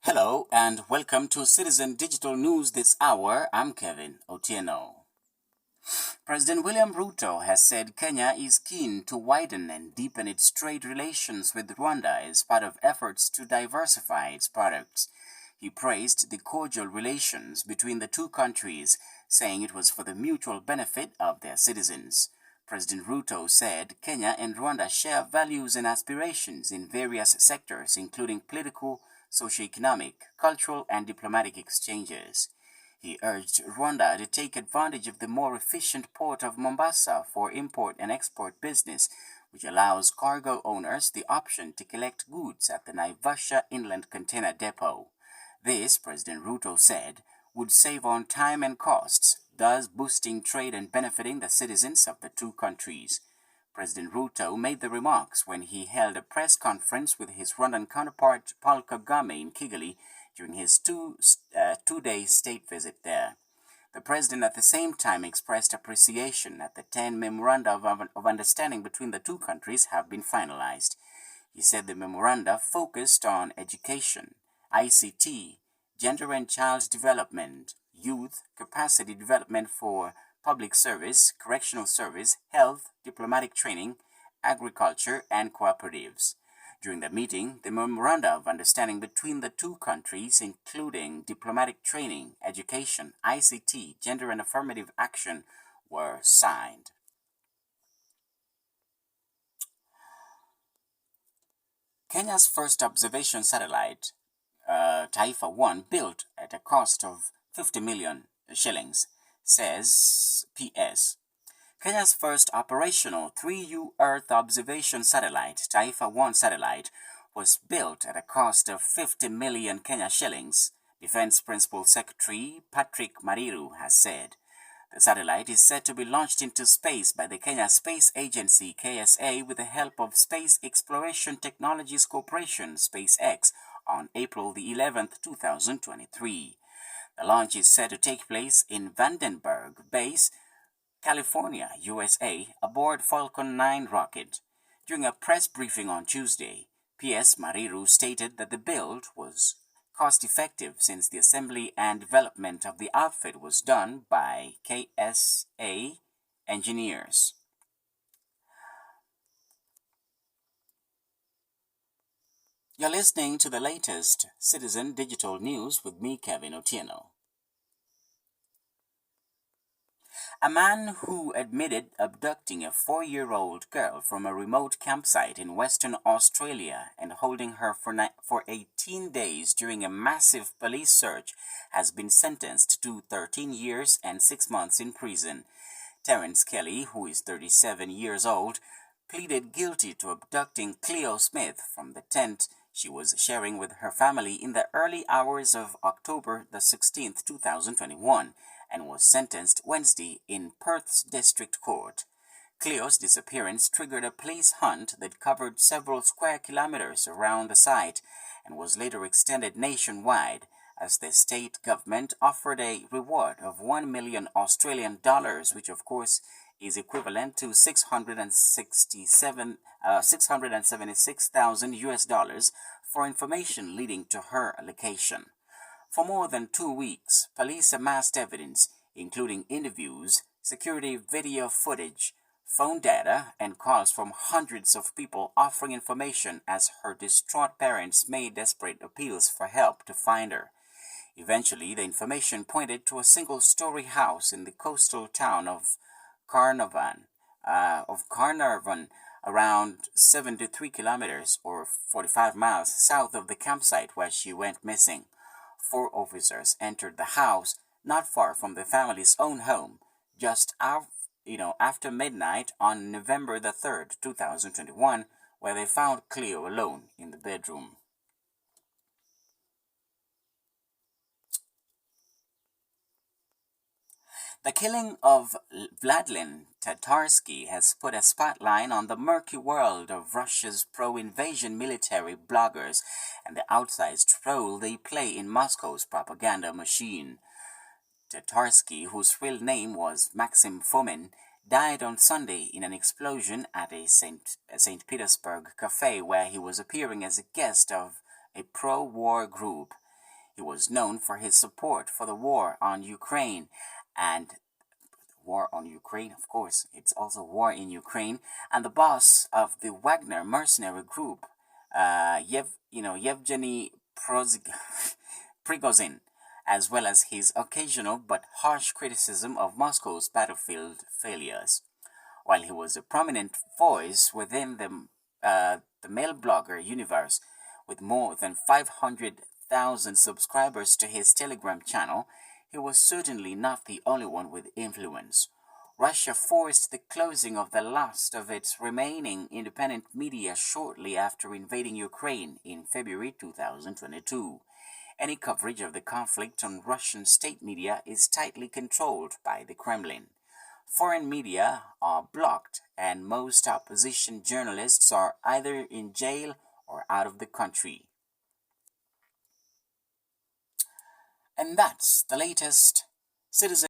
Hello and welcome to Citizen Digital News this hour. I'm Kevin Otieno. President William Ruto has said Kenya is keen to widen and deepen its trade relations with Rwanda as part of efforts to diversify its products. He praised the cordial relations between the two countries, saying it was for the mutual benefit of their citizens. President Ruto said Kenya and Rwanda share values and aspirations in various sectors, including political, socioeconomic, cultural, and diplomatic exchanges. He urged Rwanda to take advantage of the more efficient port of Mombasa for import and export business, which allows cargo owners the option to collect goods at the Naivasha Inland Container Depot. This, President Ruto said, would save on time and costs, thus boosting trade and benefiting the citizens of the two countries. President Ruto made the remarks when he held a press conference with his Rwandan counterpart Paul Kagame in Kigali during his two-day state visit there. The president at the same time expressed appreciation that the 10 memoranda of understanding between the two countries have been finalized. He said the memoranda focused on education, ICT, gender and child development, youth, capacity development for public service, correctional service, health, diplomatic training, agriculture, and cooperatives. During the meeting, the memoranda of understanding between the two countries, including diplomatic training, education, ICT, gender and affirmative action, were signed. Kenya's first observation satellite, Taifa 1, built at a cost of 50 million shillings, says PS. Kenya's first operational 3U Earth observation satellite, Taifa 1 satellite, was built at a cost of 50 million Kenya shillings, Defense Principal Secretary Patrick Mariru has said. The satellite is set to be launched into space by the Kenya Space Agency KSA with the help of Space Exploration Technologies Corporation SpaceX on April the 11th, 2023. The launch is set to take place in Vandenberg Base, California, USA, aboard Falcon 9 rocket. During a press briefing on Tuesday, PS Mariru stated that the build was cost-effective since the assembly and development of the outfit was done by KSA engineers. You're listening to the latest Citizen Digital News with me, Kevin Otieno. A man who admitted abducting a 4-year-old girl from a remote campsite in Western Australia and holding her for 18 days during a massive police search has been sentenced to 13 years and 6 months in prison. Terence Kelly, who is 37 years old, pleaded guilty to abducting Cleo Smith from the tent she was sharing with her family in the early hours of October the 16th, 2021, and was sentenced Wednesday in Perth's District Court. Cleo's disappearance triggered a police hunt that covered several square kilometers around the site and was later extended nationwide as the state government offered a reward of 1 million Australian dollars, which of course is equivalent to 676,000 US dollars for information leading to her location. For more than 2 weeks, police amassed evidence, including interviews, security video footage, phone data, and calls from hundreds of people offering information as her distraught parents made desperate appeals for help to find her. Eventually, the information pointed to a single-story house in the coastal town of Carnarvon, around 73 kilometers or 45 miles south of the campsite where she went missing. 4 officers entered the house not far from the family's own home just after midnight on November the 3rd, 2021, where they found Cleo alone in the bedroom. The killing of Vladimir Tatarsky has put a spotlight on the murky world of Russia's pro-invasion military bloggers and the outsized role they play in Moscow's propaganda machine. Tatarsky, whose real name was Maxim Fomin, died on Sunday in an explosion at a St. Petersburg cafe where he was appearing as a guest of a pro-war group. He was known for his support for the war on Ukraine, and war on Ukraine, of course, it's also war in Ukraine, and the boss of the Wagner mercenary group, Yevgeny Prigozhin, as well as his occasional but harsh criticism of Moscow's battlefield failures. While he was a prominent voice within the male blogger universe, with more than 500,000 subscribers to his Telegram channel, he was certainly not the only one with influence. Russia forced the closing of the last of its remaining independent media shortly after invading Ukraine in February 2022. Any coverage of the conflict on Russian state media is tightly controlled by the Kremlin. Foreign media are blocked, and most opposition journalists are either in jail or out of the country. And that's the latest Citizen